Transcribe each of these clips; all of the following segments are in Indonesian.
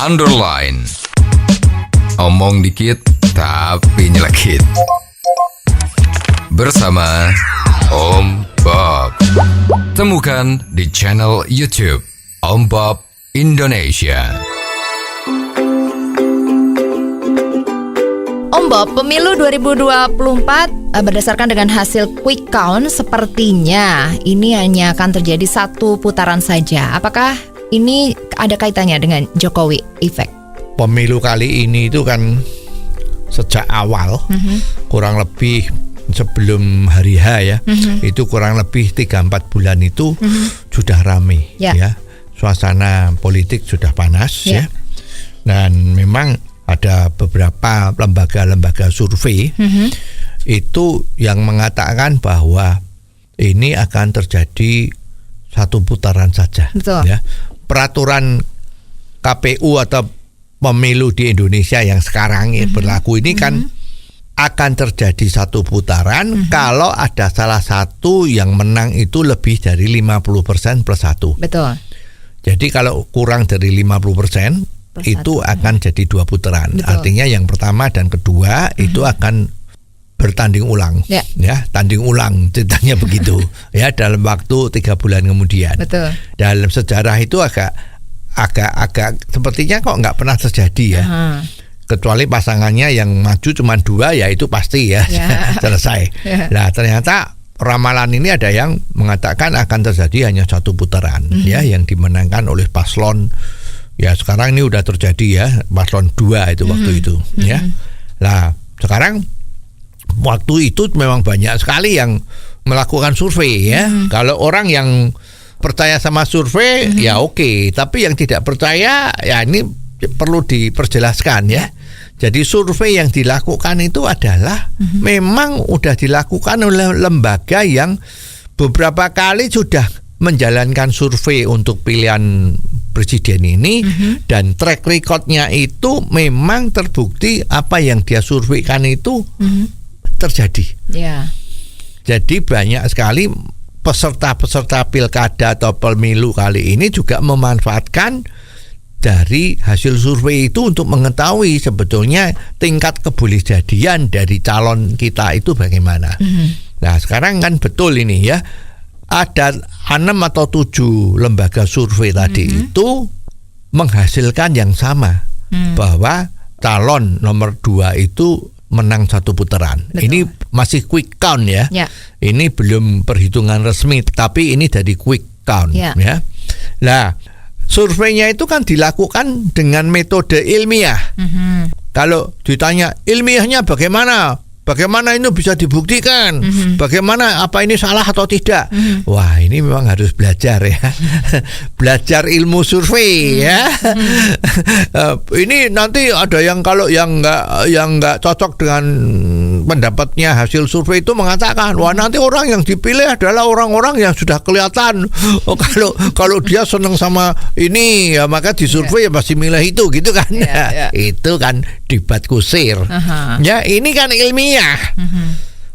underline. Omong dikit tapi nyelekit. Bersama Om Bob. Temukan di channel YouTube Om Bob Indonesia. Om Bob, pemilu 2024 berdasarkan dengan hasil quick count sepertinya ini hanya akan terjadi satu putaran saja. Apakah ini ada kaitannya dengan Jokowi Effect? Pemilu kali ini itu kan sejak awal kurang lebih sebelum hari H ya, itu kurang lebih 3-4 bulan itu sudah ramai ya. Suasana politik sudah panas ya. Dan memang ada beberapa lembaga-lembaga survei itu yang mengatakan bahwa ini akan terjadi satu putaran saja. Betul. Ya. Peraturan KPU atau pemilu di Indonesia yang sekarang berlaku ini kan akan terjadi satu putaran kalau ada salah satu yang menang itu lebih dari 50% plus 1. Betul. Jadi kalau kurang dari 50% itu akan jadi 2 putaran. Betul. Artinya yang pertama dan kedua itu akan bertanding ulang. Ya, tanding ulang ceritanya begitu. Ya, dalam waktu 3 bulan kemudian. Betul. Dalam sejarah itu agak sepertinya kok nggak pernah terjadi ya. Kecuali pasangannya yang maju cuma 2 ya itu pasti ya. Selesai. Nah, ternyata ramalan ini ada yang mengatakan akan terjadi hanya satu putaran ya, yang dimenangkan oleh paslon. Ya sekarang ini udah terjadi ya, paslon 2 itu waktu itu ya. Nah sekarang waktu itu memang banyak sekali yang melakukan survei ya. Kalau orang yang percaya sama survei ya oke, tapi yang tidak percaya ya ini perlu diperjelaskan ya. Jadi survei yang dilakukan itu adalah memang udah dilakukan oleh lembaga yang beberapa kali sudah menjalankan survei untuk pilihan presiden ini, dan track recordnya itu memang terbukti apa yang dia surveikan itu terjadi. Jadi banyak sekali peserta-peserta pilkada atau pemilu kali ini juga memanfaatkan dari hasil survei itu untuk mengetahui sebetulnya tingkat kebolehjadian dari calon kita itu bagaimana. Nah sekarang kan betul ini ya, ada 6 atau 7 lembaga survei tadi itu menghasilkan yang sama, bahwa calon nomor 2 itu menang satu putaran. Betul. Ini masih quick count ya. Ini belum perhitungan resmi, tapi ini dari quick count ya. Nah, surveinya itu kan dilakukan dengan metode ilmiah. Kalau ditanya ilmiahnya bagaimana? Bagaimana itu bisa dibuktikan? Bagaimana, apa ini salah atau tidak? Wah, ini memang harus belajar ya. Belajar ilmu survei ya. Ini nanti ada yang kalau yang nggak cocok dengan pendapatnya hasil survei itu mengatakan, wah nanti orang yang dipilih adalah orang-orang yang sudah kelihatan. Oh, kalau dia senang sama ini ya maka di survei ya pasti milih itu gitu kan. Itu kan debat kusir. Ya, ini kan ilmiah.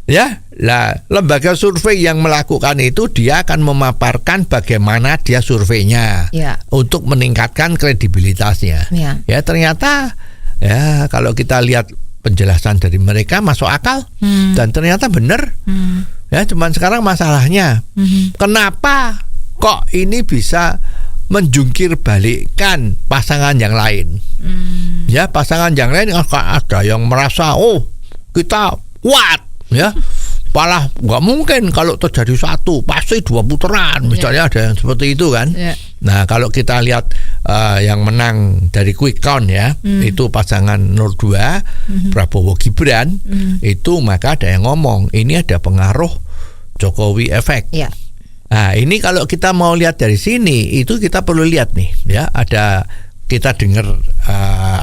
Ya, lah lembaga survei yang melakukan itu dia akan memaparkan bagaimana dia surveinya untuk meningkatkan kredibilitasnya. Ya, ternyata ya kalau kita lihat penjelasan dari mereka masuk akal dan ternyata benar. Ya, cuman sekarang masalahnya kenapa kok ini bisa menjungkir balikkan pasangan yang lain? Ya, pasangan yang lain ada yang merasa kita kuat ya, malah nggak mungkin kalau terjadi satu pasti 2 putaran misalnya, ada yang seperti itu kan. Nah kalau kita lihat yang menang dari quick count ya, itu pasangan nomor 2 Prabowo Gibran, itu maka ada yang ngomong ini ada pengaruh Jokowi Effect. Nah ini kalau kita mau lihat dari sini itu kita perlu lihat nih ya, ada kita dengar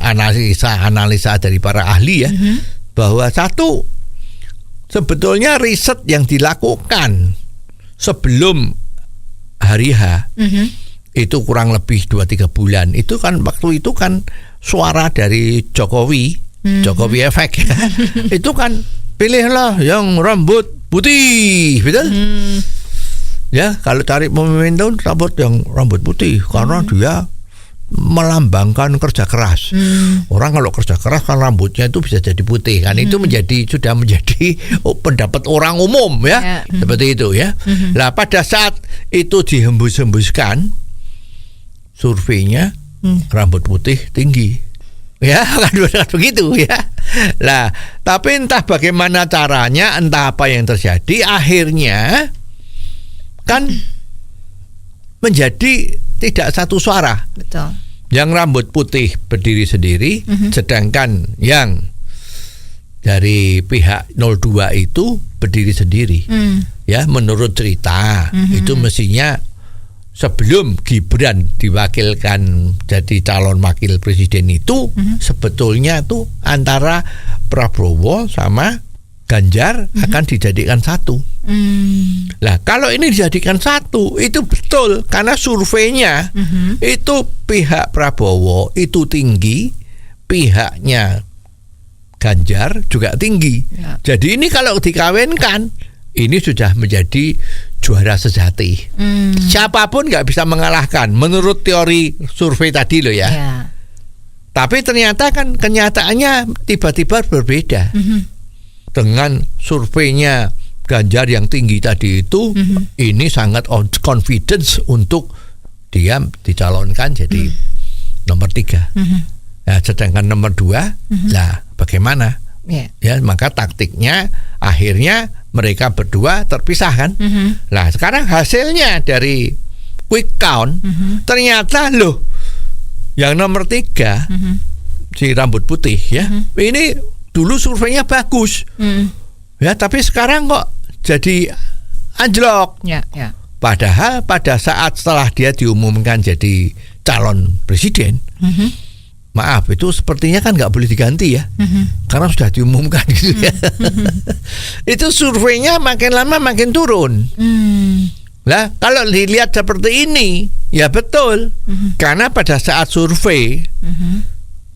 analisa dari para ahli ya, bahwa satu, sebetulnya riset yang dilakukan sebelum hari H itu kurang lebih 2-3 bulan itu kan, waktu itu kan suara dari Jokowi Effect ya, itu kan pilihlah yang rambut putih, betul? Ya, kalau cari pemimpin itu rambut putih karena dia melambangkan kerja keras. Orang kalau kerja keras kan rambutnya itu bisa jadi putih kan. Itu sudah menjadi pendapat orang umum ya. Seperti itu ya. Lah pada saat itu dihembus-hembuskan surveinya rambut putih tinggi. Ya kan begitu ya. Lah tapi entah bagaimana caranya, entah apa yang terjadi, akhirnya kan menjadi tidak satu suara. Betul. Yang rambut putih berdiri sendiri, sedangkan yang dari pihak 02 itu berdiri sendiri. Ya, menurut cerita itu mestinya sebelum Gibran diwakilkan jadi calon wakil presiden itu sebetulnya tuh antara Prabowo sama Ganjar akan dijadikan satu. Lah kalau ini dijadikan satu itu betul karena surveinya itu pihak Prabowo itu tinggi, pihaknya Ganjar juga tinggi. Ya. Jadi ini kalau dikawinkan ini sudah menjadi juara sejati. Siapapun nggak bisa mengalahkan menurut teori survei tadi loh ya. Tapi ternyata kan kenyataannya tiba-tiba berbeda. Dengan surveinya Ganjar yang tinggi tadi itu, ini sangat confidence untuk dia dicalonkan jadi nomor 3. Nah, sedangkan nomor 2, lah bagaimana? Ya, maka taktiknya akhirnya mereka berdua terpisah kan. Nah, sekarang hasilnya dari quick count ternyata loh, yang nomor 3 si rambut putih ya, ini dulu surveinya bagus, ya tapi sekarang kok jadi anjlok. Padahal pada saat setelah dia diumumkan jadi calon presiden, maaf itu sepertinya kan nggak boleh diganti ya, karena sudah diumumkan gitu ya. Itu surveinya makin lama makin turun. Lah kalau dilihat seperti ini, ya betul, karena pada saat survei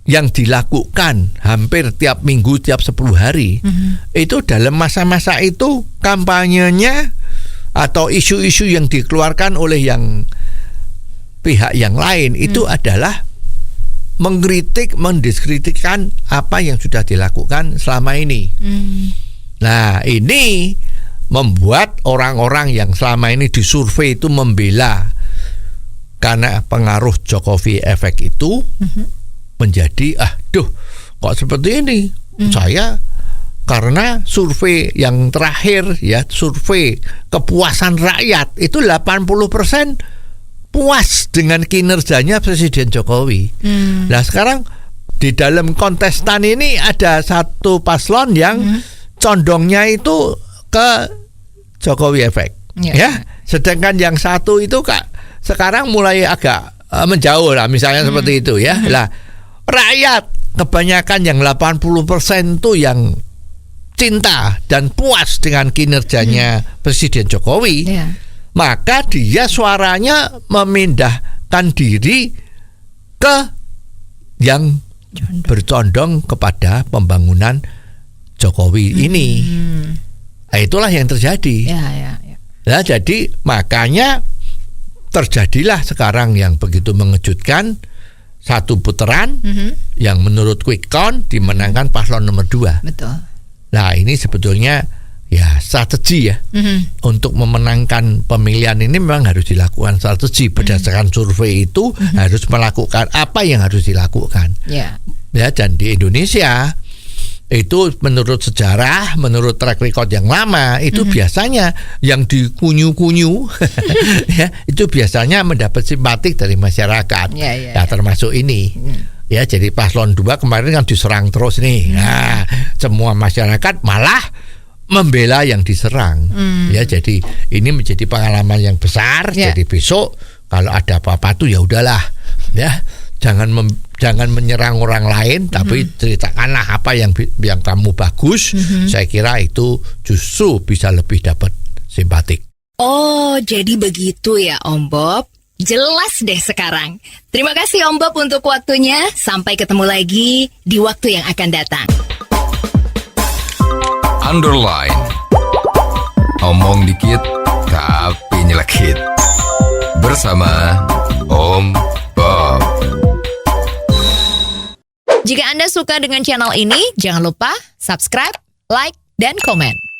yang dilakukan hampir tiap minggu, tiap 10 hari, itu dalam masa-masa itu kampanyenya atau isu-isu yang dikeluarkan oleh yang pihak yang lain itu adalah mengkritik, mendiskreditkan apa yang sudah dilakukan selama ini. Nah ini membuat orang-orang yang selama ini disurvei itu membela karena pengaruh Jokowi efek itu menjadi kok seperti ini. Saya karena survei yang terakhir ya, survei kepuasan rakyat itu 80% puas dengan kinerjanya Presiden Jokowi. Nah sekarang di dalam kontestan ini ada satu paslon yang condongnya itu ke Jokowi efek ya. Sedangkan yang satu itu sekarang mulai agak menjauh lah misalnya seperti itu ya. Lah rakyat kebanyakan yang 80% itu yang cinta dan puas dengan kinerjanya Presiden Jokowi, maka dia suaranya memindahkan diri ke yang bercondong kepada pembangunan Jokowi ini. Nah, itulah yang terjadi. Nah, jadi makanya terjadilah sekarang yang begitu mengejutkan. Satu putaran yang menurut quick count dimenangkan paslon nomor 2. Betul. Nah ini sebetulnya ya strategi ya untuk memenangkan pemilihan ini memang harus dilakukan strategi berdasarkan survei itu harus melakukan apa yang harus dilakukan. Ya dan di Indonesia itu menurut sejarah, menurut track record yang lama itu biasanya yang dikunyu-kunyu ya itu biasanya mendapat simpatik dari masyarakat. Ya termasuk ini. Ya jadi paslon 2 kemarin kan diserang terus nih. Nah, semua masyarakat malah membela yang diserang. Ya jadi ini menjadi pengalaman yang besar. Jadi besok kalau ada apa-apa tuh ya udahlah ya. Jangan menyerang orang lain, tapi ceritakanlah apa yang kamu bagus. Saya kira itu justru bisa lebih dapat simpatik. Oh, jadi begitu ya Om Bob. Jelas deh sekarang. Terima kasih Om Bob untuk waktunya. Sampai ketemu lagi di waktu yang akan datang. Underline. Omong dikit tapi nyelekit. Bersama Om Bob. Jika Anda suka dengan channel ini, jangan lupa subscribe, like, dan komen.